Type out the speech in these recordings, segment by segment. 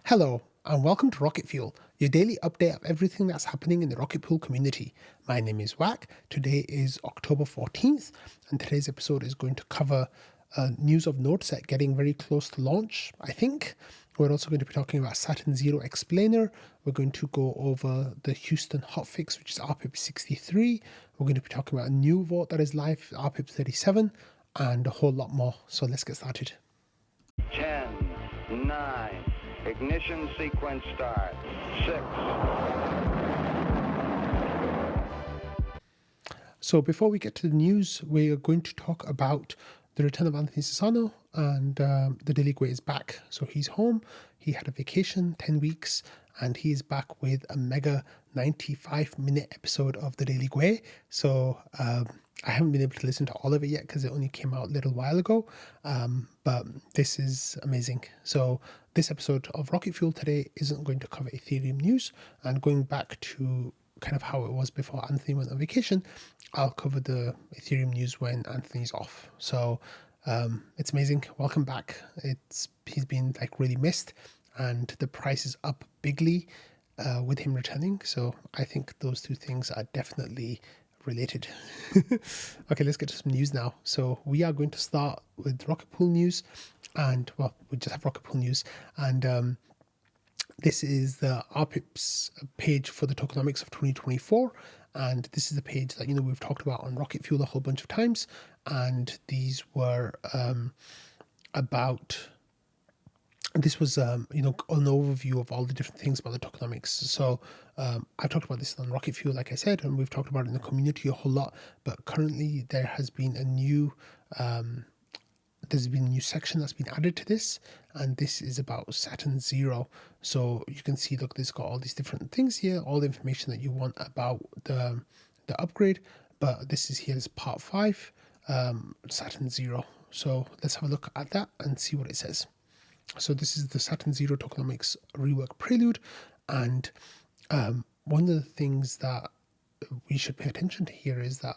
Hello, and welcome to Rocket Fuel, your daily update of everything that's happening in the Rocket Pool community. My name is Wack. Today is October 14th, and today's episode is going to cover news of NodeSet getting very close to launch, I think. We're also going to be talking about Saturn Zero Explainer. We're going to go over the Houston hotfix, which is RPIP 63. We're going to be talking about a new vote that is live, RPIP 37, and a whole lot more. So let's get started. 10, 9, ignition sequence start. 6. So before we get to the news, we are going to talk about the return of Anthony Sassano, and the Daily Gwei is back. So he's home. He had a vacation, 10 weeks, and he is back with a mega 95-minute episode of the Daily Gwei. So I haven't been able to listen to all of it yet because it only came out a little while ago, but this is amazing. So this episode of Rocket Fuel today isn't going to cover Ethereum news, and going back to kind of how it was before Anthony went on vacation, I'll cover the Ethereum news when Anthony's off. So it's amazing. Welcome back. He's been like really missed, and the price is up bigly with him returning. So I think those two things are definitely related. Okay, let's get to some news now. So we are going to start with Rocket Pool news, and well, we just have Rocket Pool news, and this is the RPIPS page for the tokenomics of 2024, and this is the page that we've talked about on Rocket Fuel a whole bunch of times, and these were about. This was an overview of all the different things about the tokenomics. So I've talked about this on Rocket Fuel, like I said, and we've talked about it in the community a whole lot. But currently, there has been a new. There's been a new section that's been added to this, and this is about Saturn Zero. So you can see, look, this got all these different things here, all the information that you want about the upgrade. But this is here is part 5, Saturn Zero. So let's have a look at that and see what it says. So this is the Saturn Zero tokenomics rework prelude, and one of the things that we should pay attention to here is that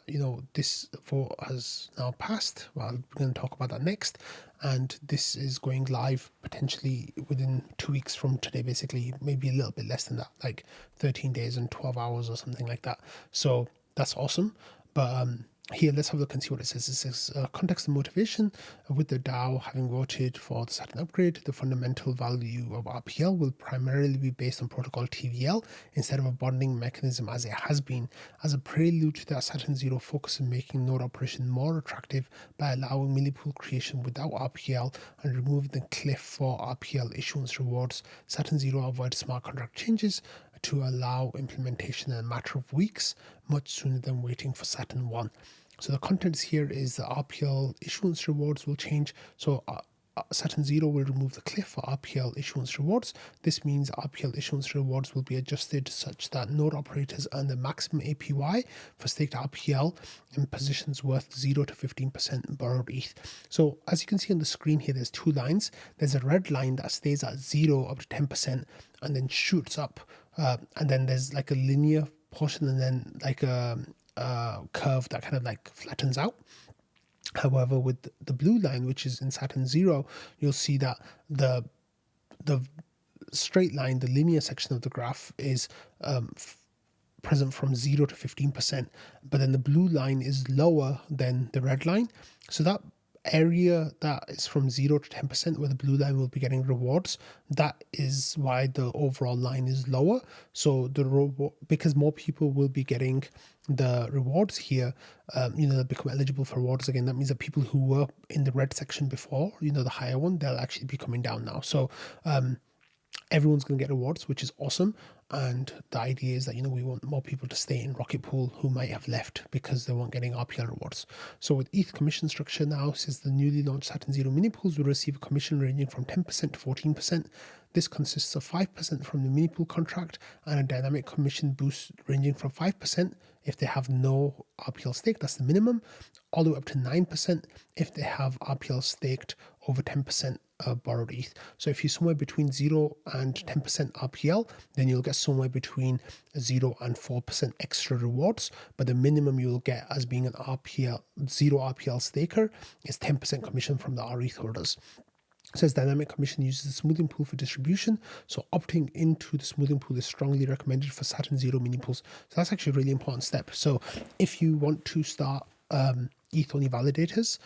this vote has now passed. Well, we're going to talk about that next, and this is going live potentially within 2 weeks from today, basically, maybe a little bit less than that, like 13 days and 12 hours or something like that. So that's awesome. But here, let's have a look and see what it says. It says context and motivation. With the DAO having voted for the Saturn upgrade, the fundamental value of RPL will primarily be based on protocol TVL instead of a bonding mechanism as it has been. As a prelude to that, Saturn Zero focuses on making node operation more attractive by allowing millipool creation without RPL and removing the cliff for RPL issuance rewards. Saturn Zero avoids smart contract changes to allow implementation in a matter of weeks, much sooner than waiting for Saturn 1. So the contents here is the RPL issuance rewards will change. So Saturn Zero will remove the cliff for RPL issuance rewards. This means RPL issuance rewards will be adjusted such that node operators earn the maximum APY for staked RPL in positions worth 0 to 15% borrowed ETH. So as you can see on the screen here, there's 2 lines. There's a red line that stays at 0 up to 10% and then shoots up. And then there's like a linear portion and then like a curve that kind of like flattens out. However, with the blue line, which is in Saturn Zero, you'll see that the straight line, the linear section of the graph, is present from 0 to 15%, but then the blue line is lower than the red line. So that area that is from 0 to 10% where the blue line will be getting rewards, that is why the overall line is lower. So because more people will be getting the rewards here, they'll become eligible for rewards again. That means that people who were in the red section before, the higher one, they'll actually be coming down now. So everyone's going to get rewards, which is awesome. And the idea is that, we want more people to stay in Rocket Pool who might have left because they weren't getting RPL rewards. So with ETH commission structure now, says the newly launched Saturn Zero mini pools will receive a commission ranging from 10% to 14%. This consists of 5% from the mini pool contract and a dynamic commission boost ranging from 5% if they have no RPL stake, that's the minimum, all the way up to 9% if they have RPL staked over 10% borrowed ETH. So if you're somewhere between 0 and 10% RPL, then you'll get somewhere between 0 and 4% extra rewards. But the minimum you'll get as being an RPL, 0 RPL staker is 10% commission from the RETH holders. It says dynamic commission uses the smoothing pool for distribution. So opting into the smoothing pool is strongly recommended for Saturn Zero mini pools. So that's actually a really important step. So if you want to start ETH only validators,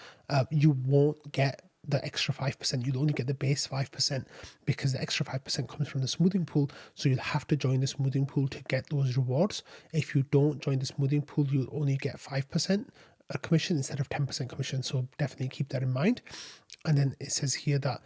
you won't get the extra 5%. You'll only get the base 5% because the extra 5% comes from the smoothing pool. So you'll have to join the smoothing pool to get those rewards. If you don't join the smoothing pool, you'll only get 5% commission instead of 10% commission. So definitely keep that in mind. And then it says here that,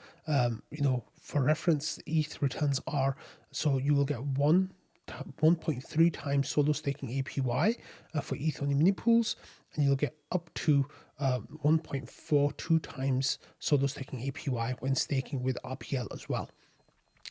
for reference, ETH returns are, so you will get 1.3 times solo staking APY for ETH only mini pools, and you'll get up to 1.42 times solo staking APY when staking with RPL as well.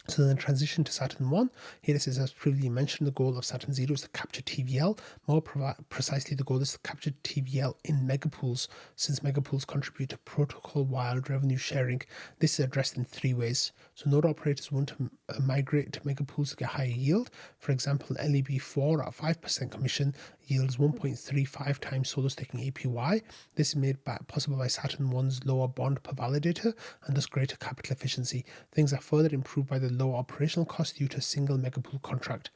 So then transition to Saturn 1. Here it says, as previously mentioned, the goal of Saturn 0 is to capture TVL. More precisely, the goal is to capture TVL in megapools, since megapools contribute to protocol-wide revenue sharing. This is addressed in 3 ways. So node operators want to migrate to megapools to get higher yield. For example, LEB4 at 5% commission yields 1.35 times solo staking APY. This is made possible by Saturn 1's lower bond per validator and thus greater capital efficiency. Things are further improved by the low operational cost due to a single megapool contract.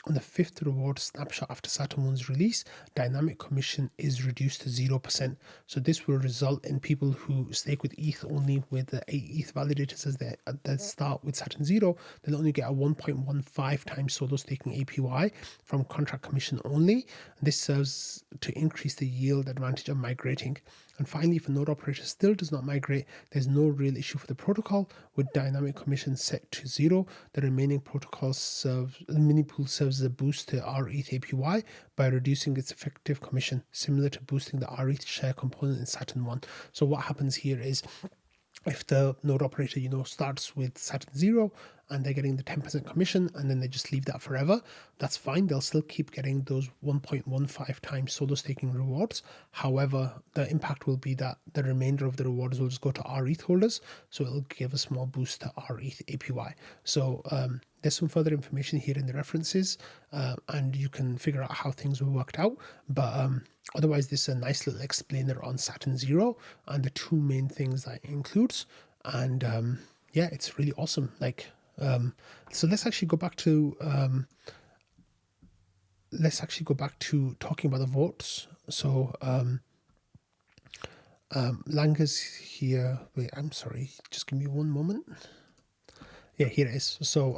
On the 5th reward snapshot after Saturn 1's release, dynamic commission is reduced to 0%. So this will result in people who stake with ETH only with the 8 ETH validators as they start with Saturn 0, they'll only get a 1.15 times solo staking APY from contract commission only. This serves to increase the yield advantage of migrating. And finally, if a node operator still does not migrate, there's no real issue for the protocol. With dynamic commission set to 0, the remaining protocol mini pool serves as a boost to RETH APY by reducing its effective commission, similar to boosting the RETH share component in Saturn 1. So what happens here is, if the node operator, starts with Saturn 0 and they're getting the 10% commission and then they just leave that forever, that's fine. They'll still keep getting those 1.15 times solo staking rewards. However, the impact will be that the remainder of the rewards will just go to RETH holders. So it'll give a small boost to RETH APY. So there's some further information here in the references, and you can figure out how things were worked out. But otherwise, this is a nice little explainer on Saturn 0 and the 2 main things that it includes. And it's really awesome. So let's actually go back to talking about the votes. So Langa's here. Wait, I'm sorry. Just give me one moment. Yeah, here it is. So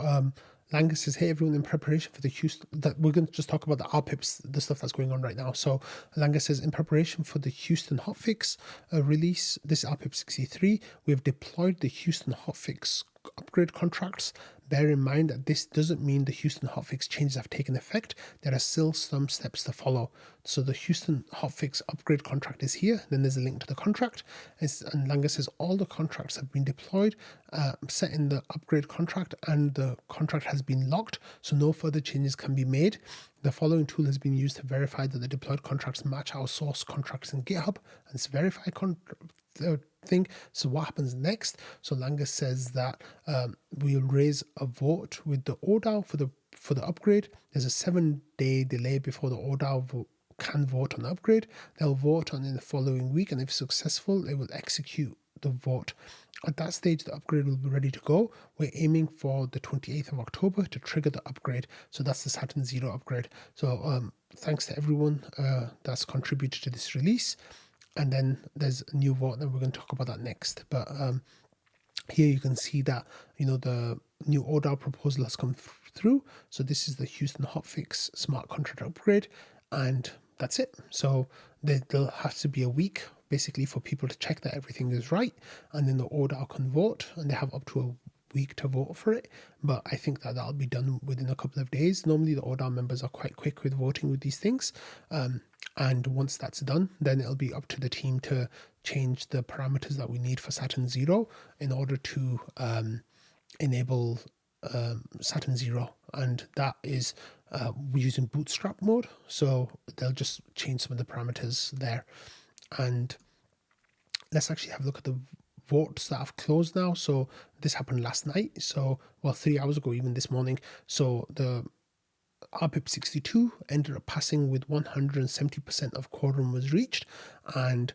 Langa says, hey, everyone, in preparation for the Houston, that we're going to just talk about the RPIPs, the stuff that's going on right now. So Langa says, in preparation for the Houston hotfix release, this RPIP 63, we have deployed the Houston hotfix upgrade contracts. Bear in mind that this doesn't mean the Houston hotfix changes have taken effect. There are still some steps to follow. So the Houston hotfix upgrade contract is here. Then there's a link to the contract. And Langa says all the contracts have been deployed, set in the upgrade contract, and the contract has been locked. So no further changes can be made. The following tool has been used to verify that the deployed contracts match our source contracts in GitHub. And it's verify thing. So what happens next? So Langa says that we'll raise a vote with the ODAO for the upgrade. There's a 7-day delay before the ODAO can vote on the upgrade. They'll vote on it in the following week, and if successful, they will execute the vote. At that stage, the upgrade will be ready to go. We're aiming for the 28th of October to trigger the upgrade. So that's the Saturn 0 upgrade. So thanks to everyone that's contributed to this release. And then there's a new vote, and we're going to talk about that next. But here you can see that, the new ODAO proposal has come through. So this is the Houston hotfix smart contract upgrade, and that's it. So there'll have to be a week basically for people to check that everything is right, and then the ODAO can vote, and they have up to a week to vote for it. But I think that that'll be done within a couple of days. Normally the ODAO members are quite quick with voting with these things. And once that's done, then it'll be up to the team to change the parameters that we need for Saturn 0 in order to enable Saturn 0. And that is we're using bootstrap mode. So they'll just change some of the parameters there. And let's actually have a look at the votes that have closed now. So this happened last night. So, 3 hours ago, even this morning. So the RPIP 62 ended up passing with 170% of quorum was reached, and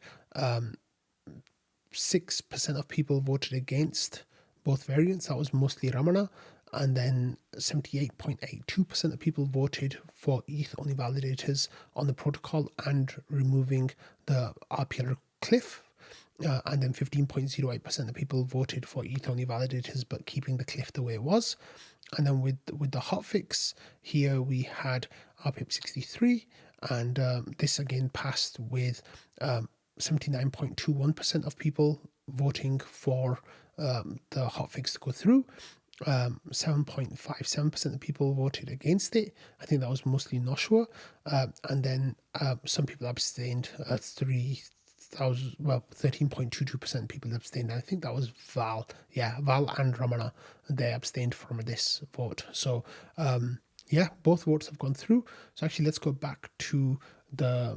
6% of people voted against both variants. That was mostly Ramana. And then 78.82% of people voted for ETH-only validators on the protocol and removing the RPL cliff. And then 15.08% of people voted for ETH-only validators but keeping the cliff the way it was. And then with the hotfix, here we had RPIP 63, and this again passed with 79.21% of people voting for the hotfix to go through. 7.57% of people voted against it. I think that was mostly Noshua. And then some people abstained, 13.22% people abstained. I think that was Val. Yeah, Val and Ramana, they abstained from this vote. So, yeah, both votes have gone through. So actually, let's go back to the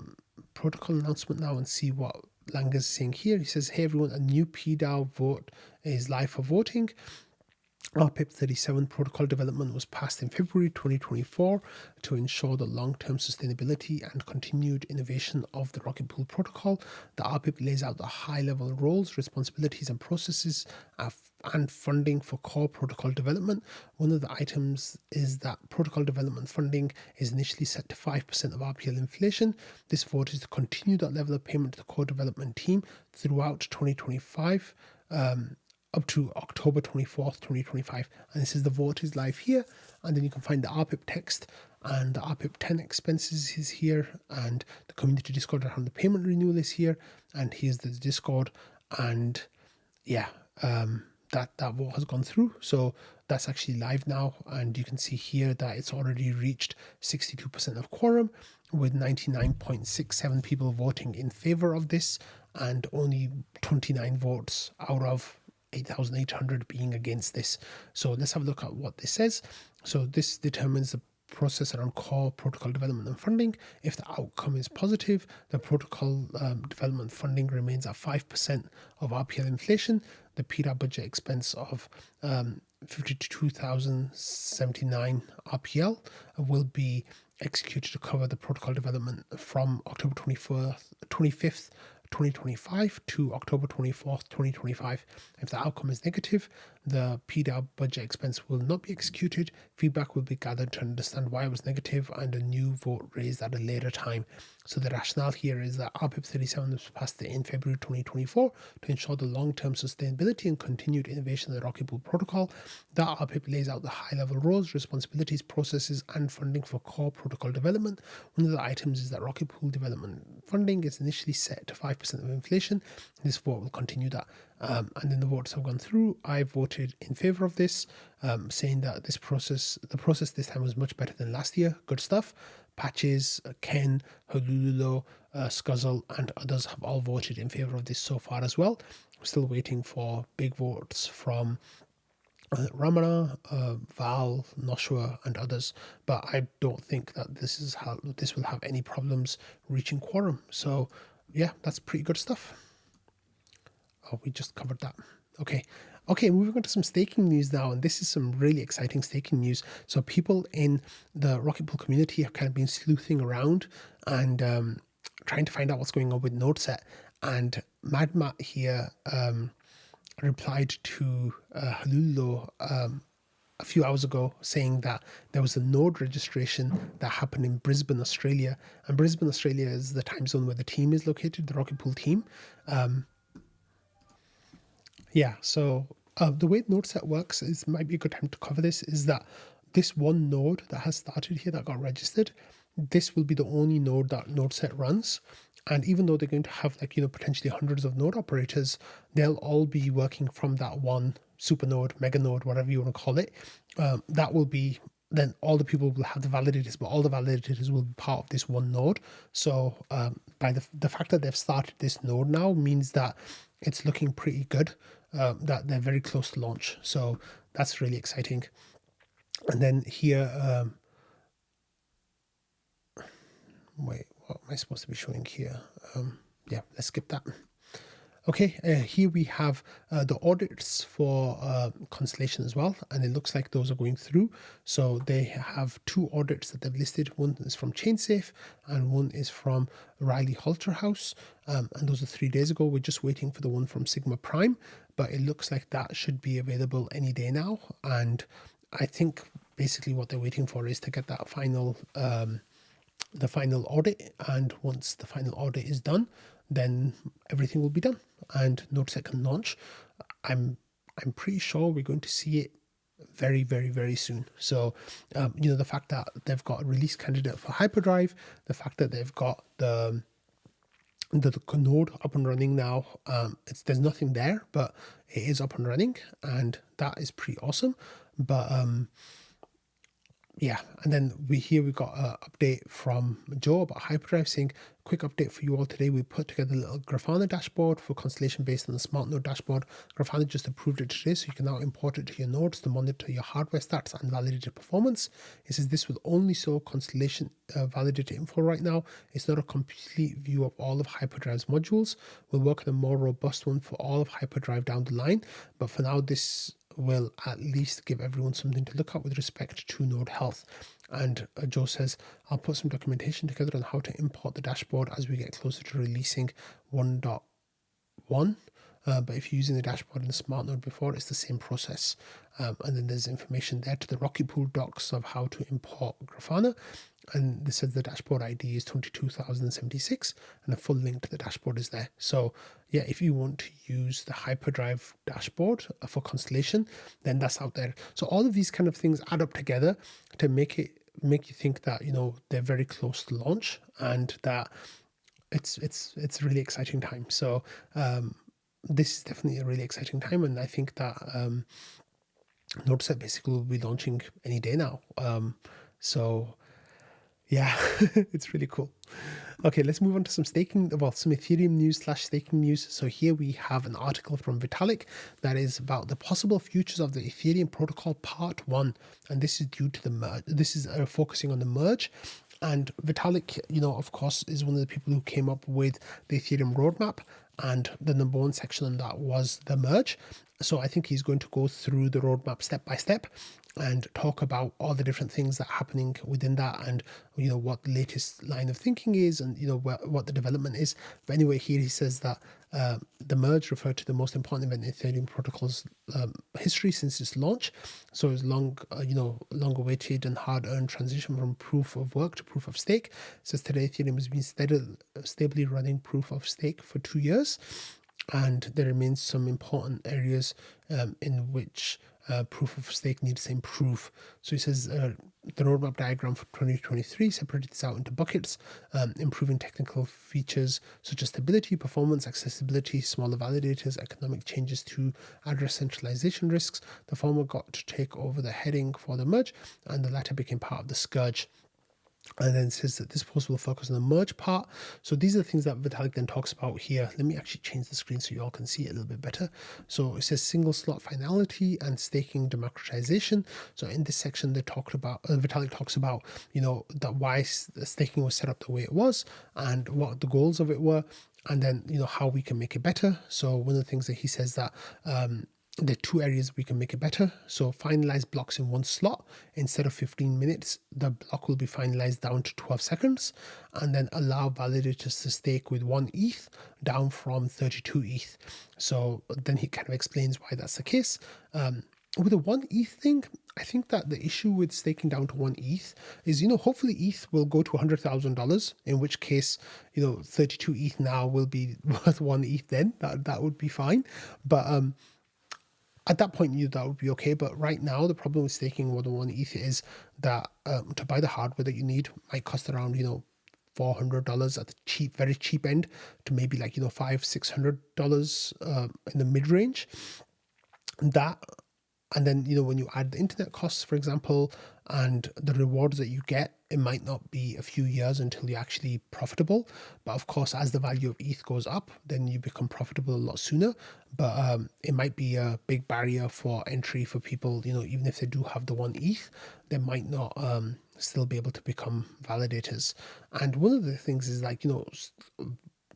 protocol announcement now and see what Lang is saying here. He says, hey everyone, a new PDAO vote is live for voting. RPIP 37 protocol development was passed in February 2024 to ensure the long-term sustainability and continued innovation of the Rocket Pool protocol. The RPIP lays out the high-level roles, responsibilities, and processes and funding for core protocol development. One of the items is that protocol development funding is initially set to 5% of RPL inflation. This vote is to continue that level of payment to the core development team throughout 2025. Up to October 24th, 2025. And this is the vote is live here. And then you can find the RPIP text and the RPIP 10 expenses is here. And the community Discord around the payment renewal is here. And here's the Discord. And yeah, that vote has gone through. So that's actually live now. And you can see here that it's already reached 62% of quorum with 99.67 people voting in favor of this and only 29 votes out of 8,800 being against this. So let's have a look at what this says. So this determines the process around core protocol development and funding. If the outcome is positive, the protocol development funding remains at 5% of RPL inflation. The PDA budget expense of 52,079 RPL will be executed to cover the protocol development from October 25th 2025 to October 24th, 2025. If the outcome is negative, the PDAO budget expense will not be executed. Feedback will be gathered to understand why it was negative and a new vote raised at a later time. So the rationale here is that RPIP 37 was passed in February 2024 to ensure the long-term sustainability and continued innovation of the Rocket Pool protocol. That RPIP lays out the high-level roles, responsibilities, processes, and funding for core protocol development. One of the items is that Rocket Pool development funding is initially set to 5% of inflation. This vote will continue that. And then the votes have gone through. I voted in favor of this, saying that the process this time was much better than last year. Good stuff. Patches, Ken, Halululo, Scuzzle, and others have all voted in favor of this so far as well. I'm still waiting for big votes from Ramana, Val, Noshua, and others, but I don't think that this will have any problems reaching quorum. So, yeah, that's pretty good stuff. Oh, we just covered that. Okay, moving on to some staking news now, and this is some really exciting staking news. So, people in the Rocket Pool community have kind of been sleuthing around and trying to find out what's going on with NodeSet. And Mad Matt here replied to Halululo a few hours ago saying that there was a node registration that happened in Brisbane, Australia. And Brisbane, Australia is the time zone where the team is located, the Rocket Pool team. So the way NodeSet works is might be a good time to cover this, is that this one node that has started here that got registered, this will be the only node that NodeSet runs. And even though they're going to have potentially hundreds of node operators, they'll all be working from that one super node, mega node, whatever you want to call it. That will be, then all the people will have the validators, but all the validators will be part of this one node. So by the fact that they've started this node now means that it's looking pretty good, that they're very close to launch. So that's really exciting. And then here, wait, what am I supposed to be showing here? Let's skip that. Okay, here we have the audits for Constellation as well, and it looks like those are going through. So they have two audits that they've listed. One is from ChainSafe, and one is from Riley Halterhouse, and those are 3 days ago. We're just waiting for the one from Sigma Prime, but it looks like that should be available any day now. And I think basically what they're waiting for is to get that final the final audit, and once the final audit is done, then everything will be done and NodeSet can launch. I'm pretty sure we're going to see it very, very, very soon. So, the fact that they've got a release candidate for Hyperdrive, the fact that they've got the node up and running now, there's nothing there, but it is up and running, and that is pretty awesome. But yeah, and then we got an update from Joe about Hyperdrive saying, quick update for you all today. We put together a little Grafana dashboard for Constellation based on the Smart Node dashboard. Grafana just approved it today, so you can now import it to your nodes to monitor your hardware stats and validated performance. It says this will only show Constellation validated info right now. It's not a complete view of all of Hyperdrive's modules. We'll work on a more robust one for all of Hyperdrive down the line, but for now, this will at least give everyone something to look at with respect to node health. And Joe says, I'll put some documentation together on how to import the dashboard as we get closer to releasing 1.1. But if you're using the dashboard in the smart node before, it's the same process. And then there's information there to the Rocky Pool docs of how to import Grafana. And this says the dashboard ID is 22,076, and a full link to the dashboard is there. So yeah, if you want to use the Hyperdrive dashboard for Constellation, then that's out there. So all of these kind of things add up together to make you think that they're very close to launch, and that it's a really exciting time. So this is definitely a really exciting time, and I think that NodeSet basically will be launching any day now. So yeah, it's really cool. Okay, let's move on to some staking, well, some Ethereum news / staking news. So here we have an article from Vitalik that is about the possible futures of the Ethereum protocol part 1. And this is due to the merge. This is focusing on the merge. And Vitalik, of course, is one of the people who came up with the Ethereum roadmap. And the number one section on that was the merge. So I think he's going to go through the roadmap step by step and talk about all the different things that are happening within that, and what the latest line of thinking is, and what the development is. But anyway, here he says that the merge referred to the most important event in Ethereum protocol's history since its launch. So it's long awaited and hard-earned transition from proof of work to proof of stake. It says today Ethereum has been stably running proof of stake for 2 years, and there remains some important areas in which proof of stake needs to improve. So he says the roadmap diagram for 2023 separated this out into buckets, improving technical features such as stability, performance, accessibility, smaller validators, economic changes to address centralization risks. The former got to take over the heading for the merge, and the latter became part of the scourge. And then says that this post will focus on the merge part. So these are the things that Vitalik then talks about here. Let me actually change the screen so you all can see it a little bit better. So it says single slot finality and staking democratization. So in this section, they talked about Vitalik talks about that why staking was set up the way it was and what the goals of it were, and then how we can make it better. So one of the things that he says that there are two areas we can make it better. So finalize blocks in one slot. Instead of 15 minutes, the block will be finalized down to 12 seconds, and then allow validators to stake with 1 ETH down from 32 ETH. So then he kind of explains why that's the case. With the 1 ETH thing, I think that the issue with staking down to 1 ETH is, hopefully ETH will go to $100,000, in which case, 32 ETH now will be worth 1 ETH then. That would be fine. But at that point, that would be okay. But right now, the problem with staking more than 1 ETH is that to buy the hardware that you need might cost around, $400 at the very cheap end, to maybe like, $500-$600 in the mid range. And then, when you add the internet costs, for example, and the rewards that you get, it might not be a few years until you're actually profitable. But of course, as the value of ETH goes up, then you become profitable a lot sooner. But it might be a big barrier for entry for people, even if they do have the 1 ETH, they might not still be able to become validators. And one of the things is like,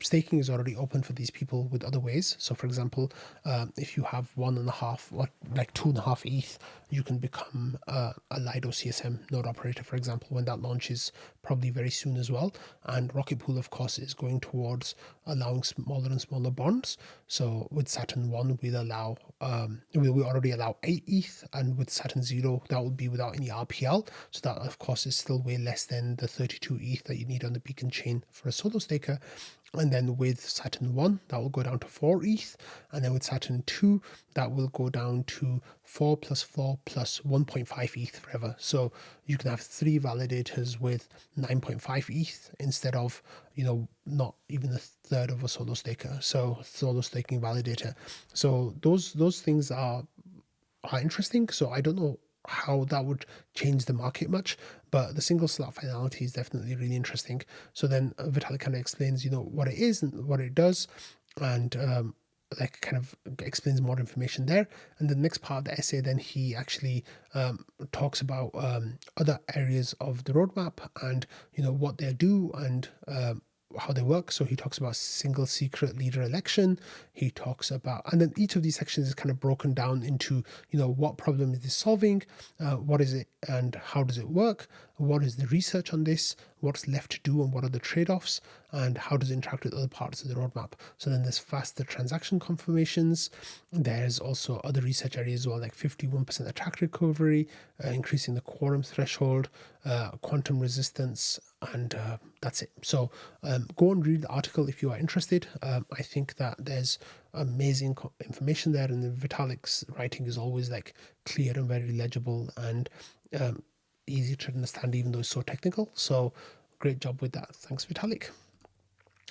staking is already open for these people with other ways. So, for example, if you have 1.5 or like 2.5 ETH, you can become a Lido CSM node operator, for example, when that launches probably very soon as well. And Rocket Pool, of course, is going towards allowing smaller and smaller bonds. So with Saturn 1, we'll allow, we already allow 8 ETH, and with Saturn 0, that will be without any RPL. So that, of course, is still way less than the 32 ETH that you need on the Beacon chain for a solo staker. And then with Saturn 1, that will go down to 4 ETH. And then with Saturn 2, that will go down to 4 plus 4 plus 1.5 ETH forever. So you can have 3 validators with 9.5 ETH instead of, not even a third of a solo staker. So solo staking validator. So those things are interesting. So I don't know how that would change the market much, but the single slot finality is definitely really interesting. So then Vitalik kind of explains, what it is and what it does, and like kind of explains more information there. And the next part of the essay, then he actually talks about other areas of the roadmap and what they'll do and how they work. So he talks about single secret leader election. He talks about, and then each of these sections is kind of broken down into, what problem is this solving, what is it and how does it work, what is the research on this, what's left to do and what are the trade-offs, and how does it interact with other parts of the roadmap. So then there's faster transaction confirmations. There's also other research areas as well, like 51% attack recovery, increasing the quorum threshold, quantum resistance, and that's it. So go and read the article if you are interested. I think that there's amazing information there, and Vitalik's writing is always like clear and very legible and easy to understand, even though it's so technical. So great job with that. Thanks, Vitalik.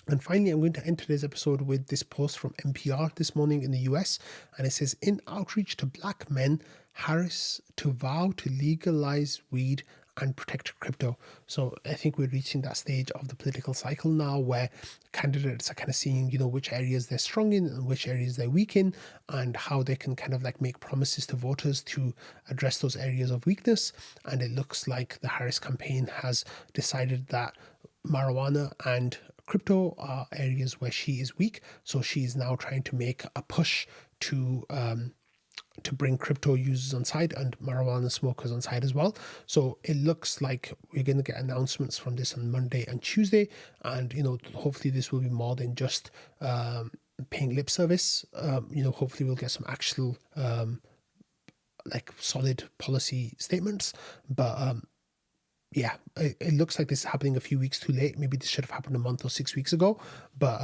And finally, I'm going to end today's episode with this post from NPR this morning in the US. And it says, in outreach to black men, Harris to vow to legalize weed and protect crypto. So I think we're reaching that stage of the political cycle now where candidates are kind of seeing, which areas they're strong in and which areas they're weak in, and how they can kind of like make promises to voters to address those areas of weakness. And it looks like the Harris campaign has decided that marijuana and crypto are areas where she is weak. So she is now trying to make a push to bring crypto users on side and marijuana smokers on side as well. So it looks like we're going to get announcements from this on Monday and Tuesday. And, hopefully this will be more than just paying lip service. Hopefully we'll get some actual like solid policy statements. But yeah, it looks like this is happening a few weeks too late. Maybe this should have happened a month or 6 weeks ago. But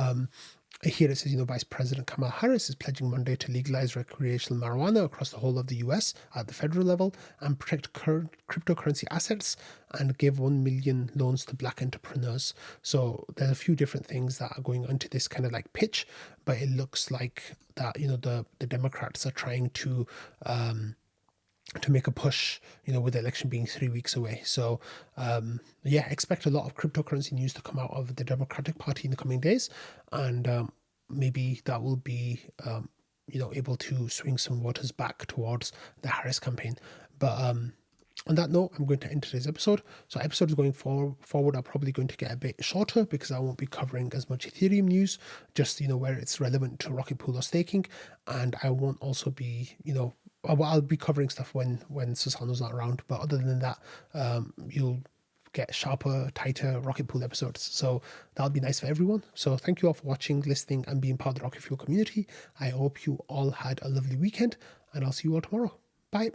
here it says, Vice President Kamala Harris is pledging Monday to legalize recreational marijuana across the whole of the US at the federal level and protect cryptocurrency assets and give 1 million loans to black entrepreneurs. So there's a few different things that are going into this kind of like pitch, but it looks like that, the Democrats are trying to make a push, with the election being 3 weeks away. So, expect a lot of cryptocurrency news to come out of the Democratic Party in the coming days. And maybe that will be, able to swing some waters back towards the Harris campaign. But on that note, I'm going to end today's episode. So episodes going forward are probably going to get a bit shorter because I won't be covering as much Ethereum news, just, where it's relevant to Rocket Pool or staking. And I won't also be, I'll be covering stuff when Susano's not around, but other than that, you'll get sharper, tighter Rocket Pool episodes. So that'll be nice for everyone. So thank you all for watching, listening, and being part of the Rocket Fuel community. I hope you all had a lovely weekend, and I'll see you all tomorrow. Bye.